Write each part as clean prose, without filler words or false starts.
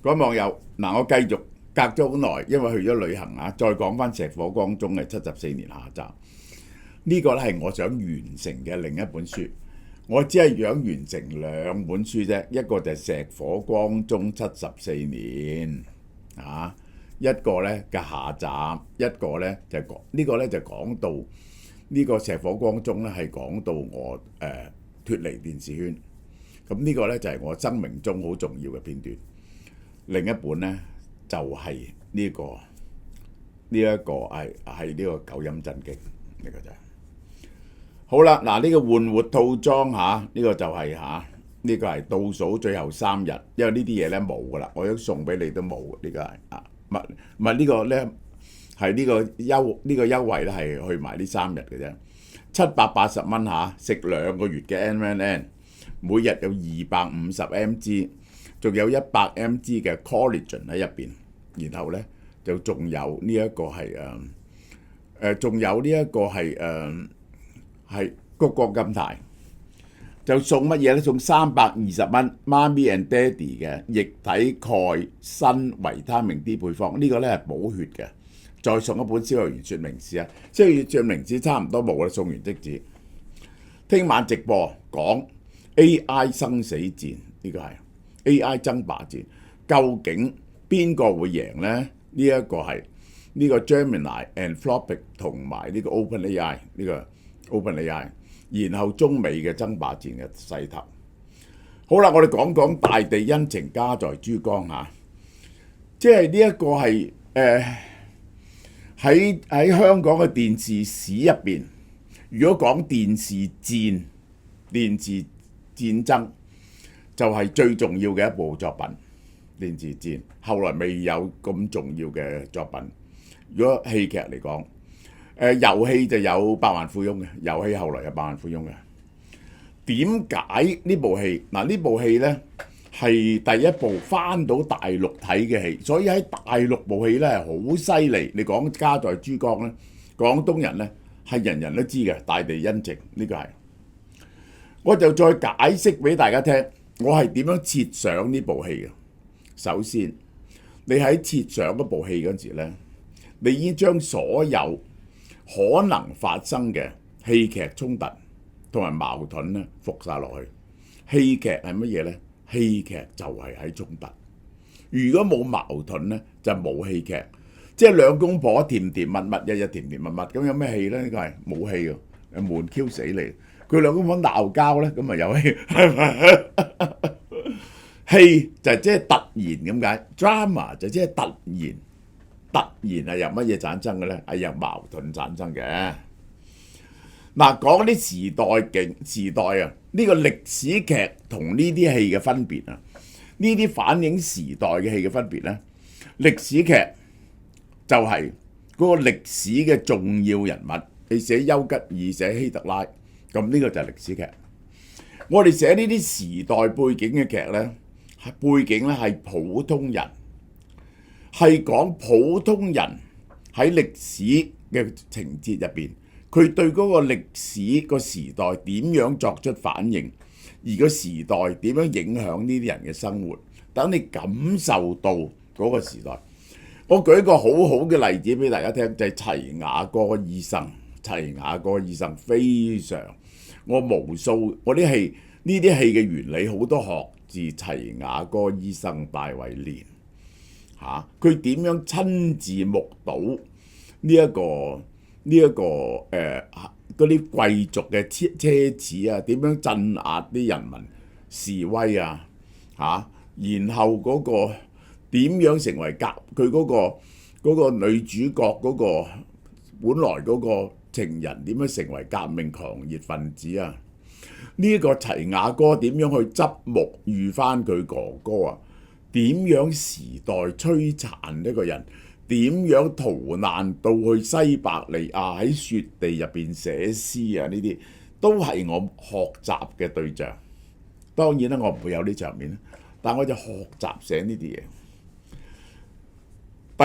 各位網友，嗱，我繼續隔咗好耐，因為去咗旅行啊，再講翻石火光宗嘅74年下集。呢個咧係我想完成嘅另一本書。我只係想完成兩本書啫，一個就係石火光宗74年啊，一個咧嘅下集，一個咧就講呢個咧就講到呢個石火光宗咧係講到我脫離電視圈。咁呢個咧就係我生命中好重要嘅片段。另一本咧就係呢個係呢個九陰真經呢個就係。好啦，嗱呢個換活套裝嚇，呢個就係呢個係倒數最後3日，因為呢啲嘢咧冇噶啦，我都送俾你都冇，呢個係唔係呢個咧係呢個優惠咧係去埋呢3日嘅啫，780蚊嚇，食2個月嘅 NMN， 每日有250mg， 仲有100mg 嘅 collagen 喺入邊，然後咧就仲有呢一個係仲有呢一個係個國金牌，就送乜嘢咧？送320蚊媽咪 and Daddy 嘅液體鈣鋅維他命 D 配方，呢個咧係補血嘅。再送一本消化員說明書啊，消化員說明書差唔多冇啦，送完即止。聽晚直播講 AI 生死戰，呢個係 AI 爭霸戰，究竟邊個會贏咧？呢一個係呢個 Gemini、Anthropic 同埋呢個 OpenAI 呢個。OpenAI， 然後中美嘅爭霸戰嘅勢頭。好啦，我哋講講大地恩情家在珠江嚇，即係呢一個係喺香港嘅電視史入邊，如果講電視戰爭，就係最重要嘅一部作品。電視戰後來未有咁重要嘅作品。如果戲劇嚟講，遊戲就有百萬富翁嘅，遊戲後來有百萬富翁嘅。點解呢部戲？嗱，呢部戲呢係第一部翻到大陸睇嘅戲，所以喺大陸部戲呢係好犀利。你講家在珠江呢，廣東人呢係人人都知嘅，大地恩情呢個係。我就再解釋俾大家聽，我係點樣設想呢部戲嘅。首先，你喺設想嗰部戲嗰時呢，你已經將所有可能發生嘅戲劇衝突同埋矛盾咧，伏晒落去。戲劇係乜嘢呢？戲劇就係喺衝突。如果冇矛盾呢，就冇戲劇。即係兩公婆甜甜蜜蜜，日日甜甜蜜蜜，咁有咩戲呢？呢個係冇戲嘅，悶 Q 死你。佢兩公婆鬧交呢，咁咪有戲。戲就即係突然咁解 ，drama 就即係突然。突然係由乜嘢產生嘅咧？係由矛盾產生嘅。嗱，講啲時代啊，呢個歷史劇同呢啲戲嘅分別啊，呢啲反映時代嘅戲嘅分別咧，歷史劇就係嗰個歷史嘅重要人物，你寫丘吉爾、寫希特拉，咁呢個就係歷史劇。我哋寫呢啲時代背景嘅劇咧，背景咧係普通人。係講普通人喺歷史嘅情節入邊，佢對嗰個歷史個時代點樣作出反應，而個時代點樣影響呢啲人嘅生活，等你感受到嗰個時代。我舉一個好好嘅例子俾大家聽，就係齊瓦哥醫生。齊瓦哥醫生非常，我無數我啲戲呢啲戲嘅原理好多學自齊瓦哥醫生大衛連。佢點樣親自目睹嗰啲貴族嘅奢侈啊？點樣鎮壓啲人民示威啊？然後嗰個點樣成為佢嗰個女主角嗰個本來嗰個情人點樣成為革命狂熱分子啊？呢個齊瓦哥點樣去執木遇翻佢哥哥啊？點樣時代摧殘一個人？點樣逃難到去西伯利亞喺雪地入邊寫詩啊？呢啲都係我學習嘅對象。當然啦，我唔會有呢場面，但我就學習寫呢啲嘢。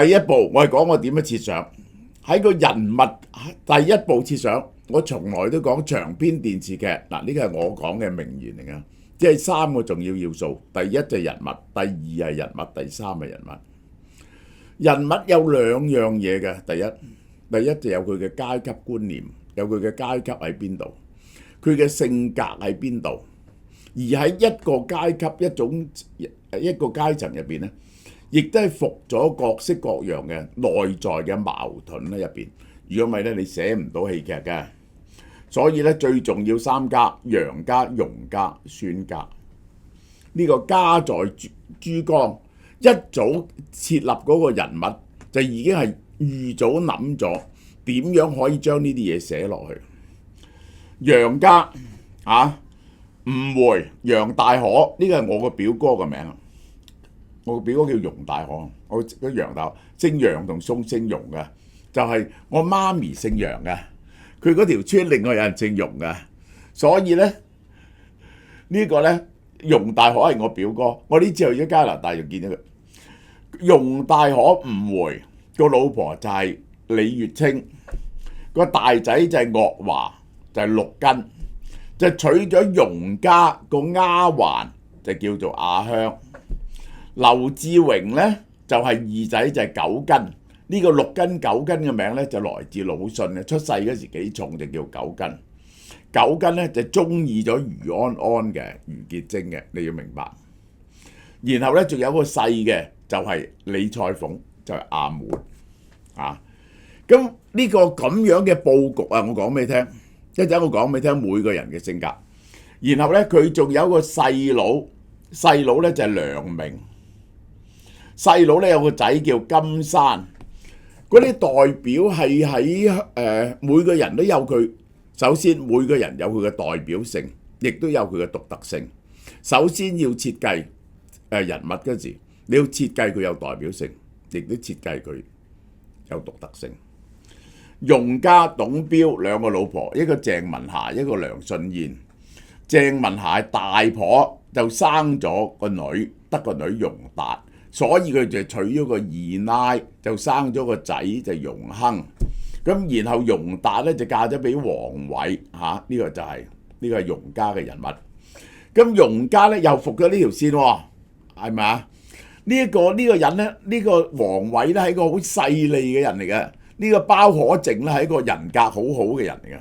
第一步，我係講我點樣設想喺個人物。第一步設想，我從來都講長篇電視劇嗱，呢個係我講嘅名言嚟㗎。即係3個重要要素。第一就係人物，第二係人物，第三係人物。人物有2樣嘢嘅，第一就有佢嘅階級觀念，有佢嘅階級喺邊度，佢嘅性格喺邊度。而喺一個階級一個階層入邊咧，亦都係伏咗各式各樣嘅內在嘅矛盾喺入邊。如果唔係咧，你寫唔到戲劇嘅。所以咧，最重要3家：楊家、容家、孫家。呢個家在珠江一早設立嗰個人物，就已經係預早諗咗點樣可以將呢啲嘢寫落去。楊家吳回、楊大可，呢個係我個表哥嘅名。我個表哥叫容大可，我個楊大可姓楊同姓容嘅，就係我媽咪姓楊嘅。佢嗰條村另外有人姓容嘅，所以咧呢個咧容大可係我表哥。我呢次去咗加拿大就見到佢。容大可吳回個老婆就係李月清，個大仔就係岳華，就係陸根。就娶咗容家個丫鬟，就叫做阿香。劉志榮咧就係二仔，就係九根。呢個6根9根嘅名咧就來自魯迅嘅，出世嗰時幾重就叫9根。9根咧就中意咗余安安嘅余潔貞嘅，你要明白。然後咧仲有個細嘅就係李賽鳳，就係阿妹啊。咁呢個咁樣嘅佈局啊，我講俾你聽。一陣我講俾你聽每個人嘅性格，然後咧佢仲有個細佬咧就係梁明，細佬咧有個仔叫金山，嗰啲代表係喺每個人都有佢，首先每個人有佢嘅代表性，亦都有佢嘅獨特性。首先要設計人物嗰時，你要設計佢有代表性，亦都設計佢有獨特性。容家董彪2個老婆，一個鄭文霞，一個梁舜燕。鄭文霞係大婆，就生咗個女，得個女容達，所以佢就娶咗個二奶，就生咗個仔就容亨。咁然後容達咧就嫁咗俾王偉嚇，呢個就係呢個係容家嘅人物。咁容家咧又服咗呢條線喎，係咪啊？呢個人咧，呢個王偉咧係一個好勢利嘅人嚟嘅。呢個包可靜咧係一個人格好好嘅人嚟㗎。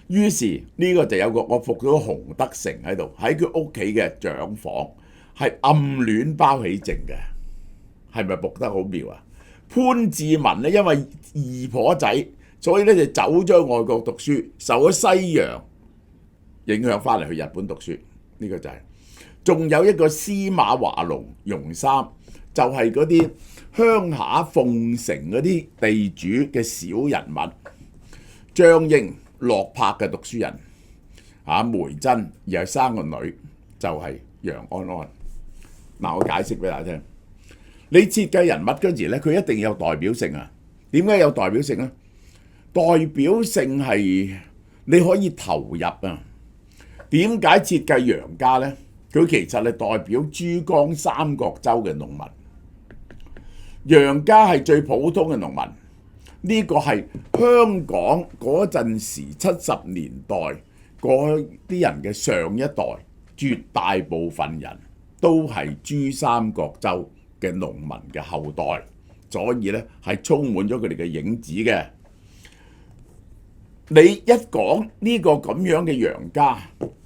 於是呢個就有個我服咗個洪德成喺度，喺佢屋企嘅長房，係暗戀包喜靜嘅，係咪服得好妙啊？潘志文咧因為二婆仔，所以咧就走咗去外國讀書，受咗西洋影響翻嚟去日本讀書。呢個就係，仲有一個司馬華龍容三，就係嗰啲鄉下鳳城嗰啲地主嘅小人物。張英落魄嘅讀書人，梅珍而係生個女就係楊安安。嗱，我解釋俾大家聽，你設計人物嗰時咧，佢一定有代表性啊。點解有代表性咧？代表性係你可以投入啊。點解設計楊家咧？佢其實係代表珠江三角洲嘅農民。楊家係最普通嘅農民，呢個係香港嗰陣時70年代嗰啲人嘅上一代，絕大部分人都係珠三角洲嘅農民嘅後代，所以咧係充滿咗佢哋嘅影子嘅。你一講呢個咁樣嘅楊家，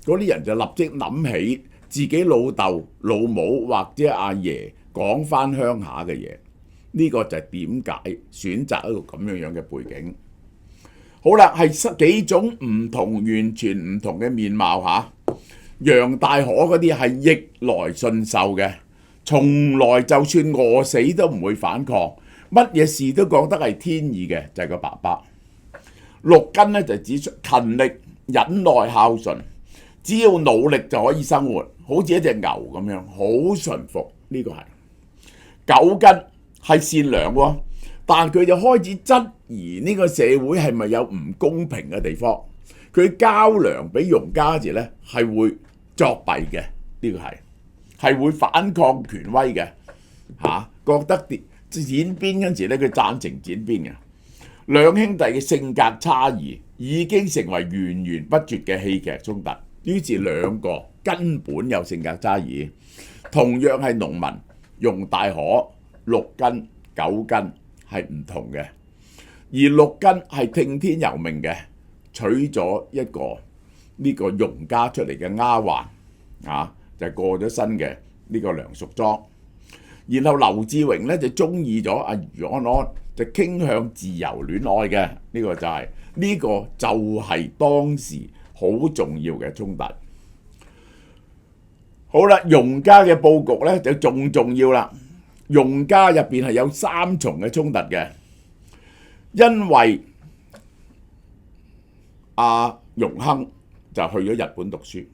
嗰啲人就立即諗起自己老豆老母或者阿爺講返鄉下嘅嘢。呢個就係點解選擇一個咁樣嘅背景。好啦，係幾種唔同、完全唔同嘅面貌嚇。楊大可嗰啲係逆來順受嘅，從來就算餓死都唔會反抗，乜嘢事都覺得係天意嘅，就係個爸爸。陸根咧就指出勤力、忍耐、孝順，只要努力就可以生活，好似一隻牛咁樣，好順服。呢個係九根。係善良喎，但佢就開始質疑呢個社會係咪有唔公平嘅地方。佢交糧俾容家時咧係會作弊嘅，呢個係會反抗權威嘅嚇，覺得剪邊嗰時咧佢贊成剪邊嘅。兩兄弟嘅性格差異已經成為源源不絕嘅戲劇衝突，於是兩個根本有性格差異。同樣係農民，用大河6斤9斤係唔同嘅，而6斤係聽天由命嘅，娶咗一個呢個容家出嚟嘅丫鬟就過咗身嘅呢個梁淑莊。然後劉志榮咧就中意咗阿余安安，就傾向自由戀愛嘅。呢個就係當時好重要嘅衝突。好啦，容家嘅佈局咧就仲重要啦。容家入邊係有3重嘅衝突嘅，因為阿容亨就去咗日本讀書，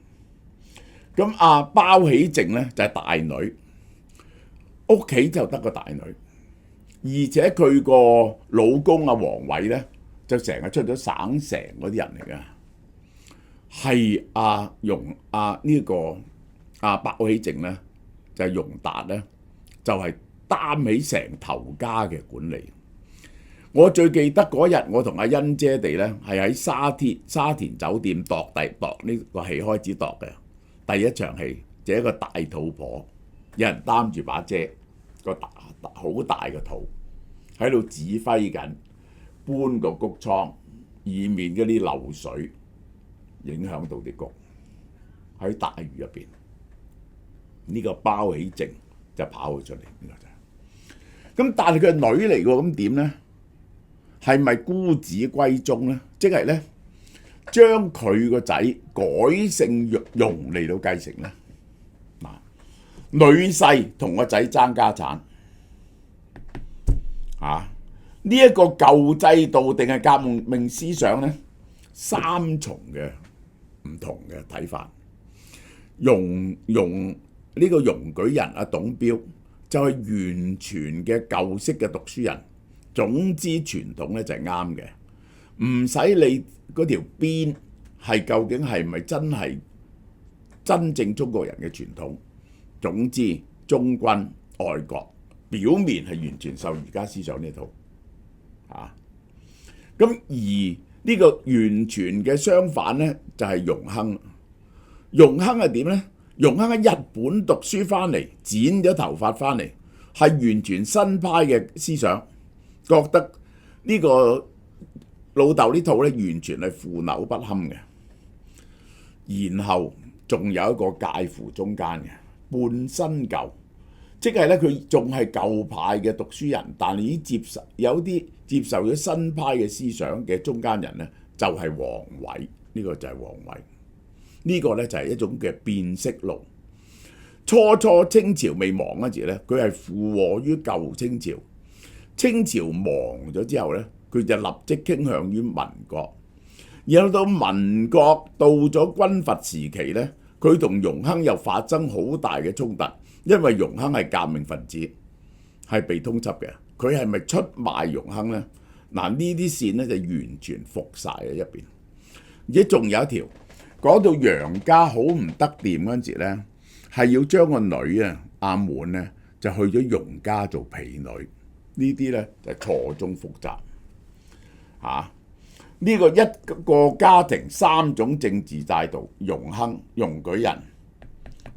咁阿包喜靜咧就係大女，屋企就得個大女，而且佢個老公阿黃偉咧就成日出咗省城嗰啲人嚟嘅，係阿包喜靜咧就係容達咧就係擔起成頭家嘅管理。我最記得嗰日我同阿欣姐哋咧係喺沙田酒店度呢個戲開始度嘅第一場戲，就一個大肚婆，有人擔住把遮，好大嘅肚喺度指揮緊搬個谷倉，以免嗰啲漏水影響到啲谷。喺大雨入邊，呢個包喜靜就跑咗出嚟。咁但係佢係女嚟喎，咁點呢？係咪孤子歸宗呢？即係呢，將佢個仔改姓容嚟到繼承呢？女婿同個仔爭家產呢一個舊制度定係革命思想呢？3重嘅唔同嘅睇法。呢個容舉人阿董彪就係完全嘅舊式嘅讀書人。總之傳統咧就係啱嘅，唔使理嗰條邊係究竟係咪真正中國人嘅傳統。總之忠君愛國，表面係完全受儒家思想呢套咁而呢個完全嘅相反呢，就係容亨。容亨係點呢？容亨喺日本讀書翻嚟，剪咗頭髮翻嚟，係完全新派嘅思想。覺得呢個老豆呢套咧完全係腐朽不堪嘅，然後仲有一個介乎中間嘅半新舊，即係咧佢仲係舊派嘅讀書人，但係已經有啲接受咗新派嘅思想嘅中間人咧，就係王維。呢個就係王維，呢個咧就係一種嘅變色龍。初清朝未亡嗰時咧，佢係附和於舊清朝。清朝亡咗之後呢，佢就立即傾向於民國。然後到民國到咗軍閥時期呢，佢同容亨又發生好大嘅衝突，因為容亨係革命分子，係被通緝嘅。佢係咪出賣容亨呢？嗱，呢啲線呢就完全服晒喺一邊。而且仲有一條講到楊家好唔得掂嗰陣時呢，係要將個女阿滿呢就去咗容家做婢女。呢啲呢就係錯綜複雜呢個一個家庭3種政治制度，容亨、容舉人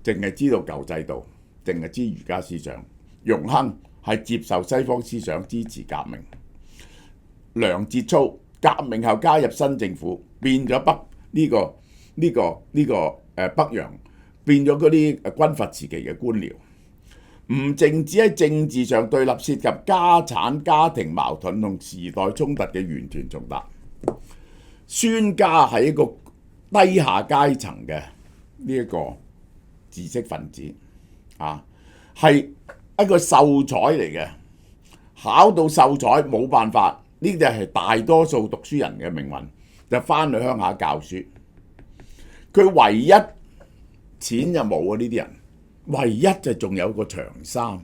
淨係知道舊制度，淨係知儒家思想。容亨係接受西方思想，支持革命。梁節操革命後加入新政府，變咗北洋，變咗嗰啲軍閥時期嘅官僚。唔淨止喺政治上對立，涉及家產、家庭矛盾同時代衝突嘅完全重大。孫家係一個低下階層嘅呢一個知識分子係一個秀才嚟嘅，考到秀才冇辦法，呢啲係大多數讀書人嘅命運，就翻去鄉下教書。佢唯一錢就冇呢啲人。唯一就仲有個長衫，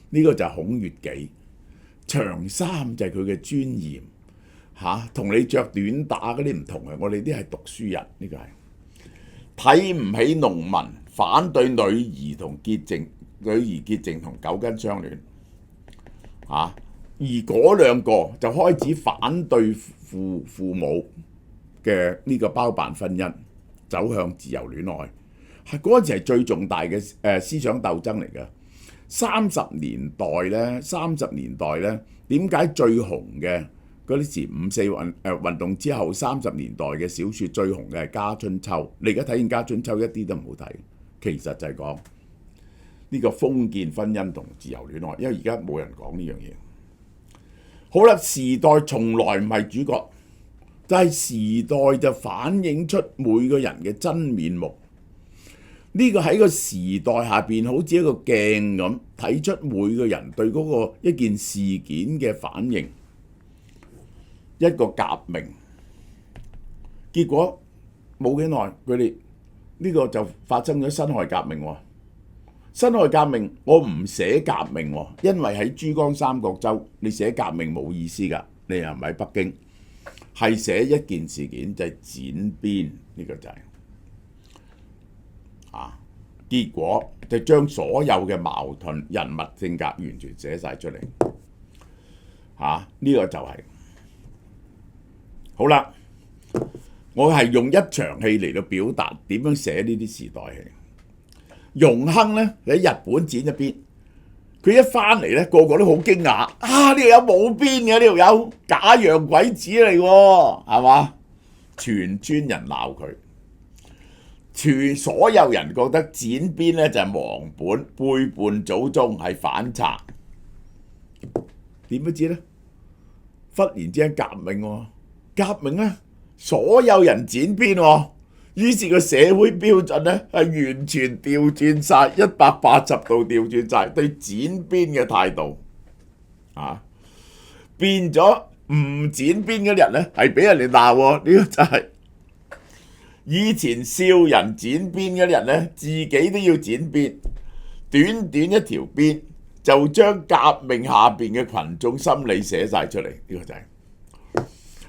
呢個就係孔乙己。長衫就係佢嘅尊嚴同你着短打嗰啲唔同嘅。我哋啲係讀書人，呢個係睇唔起農民，反對女兒結症同九根相戀而嗰兩個就開始反對父母嘅呢個包辦婚姻，走向自由戀愛。係嗰陣時係最重大嘅思想鬥爭嚟嘅。30年代咧，點解最紅嘅嗰啲時五四運動之後30年代嘅小説最紅嘅係《家春秋》？你而家睇見《家春秋》一啲都唔好睇，其實就係講呢個封建婚姻同自由戀愛，因為而家冇人講呢樣嘢。好啦，時代從來唔係主角，但係時代就反映出每個人嘅真面目。呢個喺個時代下邊好似一個鏡咁，睇出每個人對嗰個一件事件嘅反應。一個革命，結果冇幾耐，佢哋呢個就發生咗辛亥革命喎。辛亥革命我唔寫革命喎，因為喺珠江三角洲，你寫革命冇意思㗎。你又唔喺北京，係寫一件事件就係剪邊，呢個就係結果就將所有嘅矛盾、人物性格完全寫晒出嚟。呢個就係好啦。我係用一場戲嚟到表達點樣寫呢啲時代戲。容亨咧喺日本剪一邊，佢一翻嚟咧個個都好驚訝，呢度有冇邊嘅，呢度有假洋鬼子嚟喎，係嘛？全村人鬧佢，所有人覺得剪邊咧就係忘本、背叛祖宗，係反賊。點不知咧？忽然之間革命喎，革命咧所有人剪邊喎。於是個社會標準咧係完全調轉晒，180度調轉晒對剪邊嘅態度，變咗唔剪邊嘅人咧係俾人哋鬧喎。呢個就係以前笑人剪邊嘅人咧，自己都要剪邊，短短一條邊就將革命下邊嘅群眾心理寫晒出嚟。呢個就係。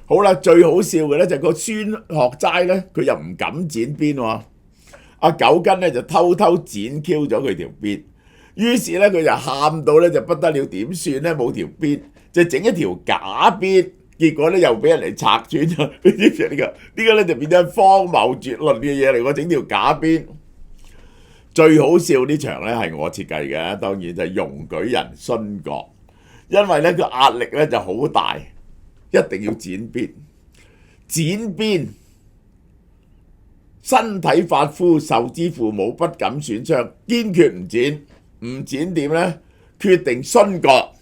好啦，最好笑嘅咧就係個孫學齋咧，佢又唔敢剪邊喎。阿九根咧就偷偷剪 Q 咗佢條邊，於是咧佢就喊到咧就不得了，點算咧？冇條邊，就整一條假邊，結果咧又俾人哋拆穿咗。呢個咧就變咗荒謬絕倫嘅嘢嚟。我整條假邊，最好笑呢場咧係我設計嘅，當然就係容舉人殉國，因為咧個壓力咧就好大。一定要剪邊，剪邊，身體髮膚受之父母不敢損傷，堅決唔剪，唔剪點呢？決定殉國。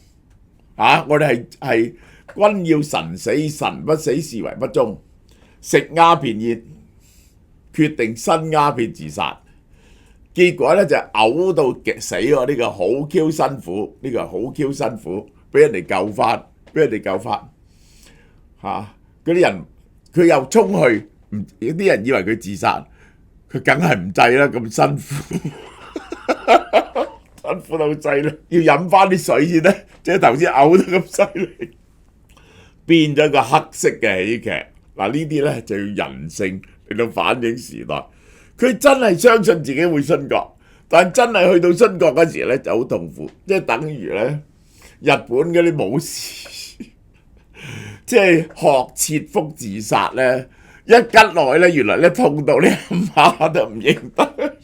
我哋係君要臣死，臣不死是為不忠。食鴉片煙，決定生鴉片自殺，結果咧就嘔到極死喎。呢個好 Q 辛苦，呢個好 Q 辛苦，俾人哋救翻，嗰啲人佢又衝去，有啲人以為佢自殺，佢梗係唔制啦，咁辛苦，辛苦到滯啦，要飲翻啲水先咧，即係頭先嘔得咁犀利，變咗個黑色嘅喜劇。呢啲咧就要人性嚟到反映時代。佢真係相信自己會殉國，但真係去到殉國嗰時咧就好痛苦，即係等於咧日本嗰啲武士。即係學切腹自殺咧，一吉落去咧，原來咧痛到你阿媽都唔認得，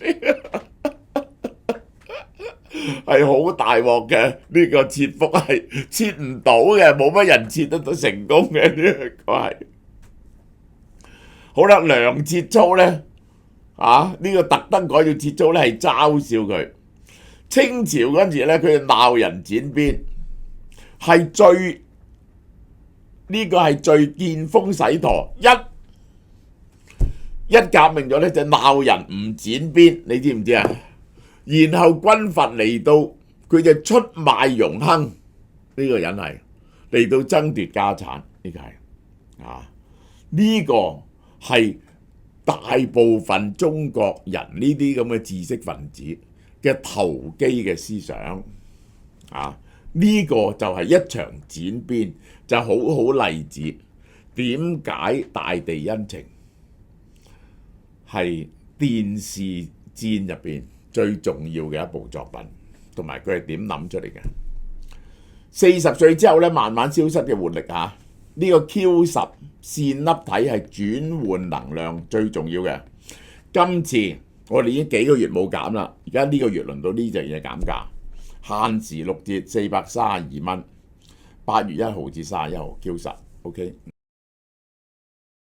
係好大鑊嘅。呢個切腹係切唔到嘅，冇乜人切得到成功嘅。呢個係好啦，梁切操咧，呢個特登改咗切操咧，係嘲笑佢。清朝嗰陣時咧，佢鬧人剪邊，係最。呢個係最見風使舵，一革命咗咧就鬧人唔剪邊，你知唔知啊？然後軍閥嚟到，佢就出賣容亨，呢個人係嚟到爭奪家產，呢個係呢個係大部分中國人呢啲咁嘅知識分子嘅投機嘅思想。呢個就係一場剪邊，就好好例子。點解大地恩情係電視戰入邊最重要嘅一部作品，同埋佢係點諗出嚟嘅？40歲之後咧，慢慢消失嘅活力呢個 Q10 線粒體係轉換能量最重要嘅。今次我哋已經幾個月冇減啦，而家呢個月輪到呢隻嘢減價，限時6折，432蚊，8月1號至31號 Q 實，OK。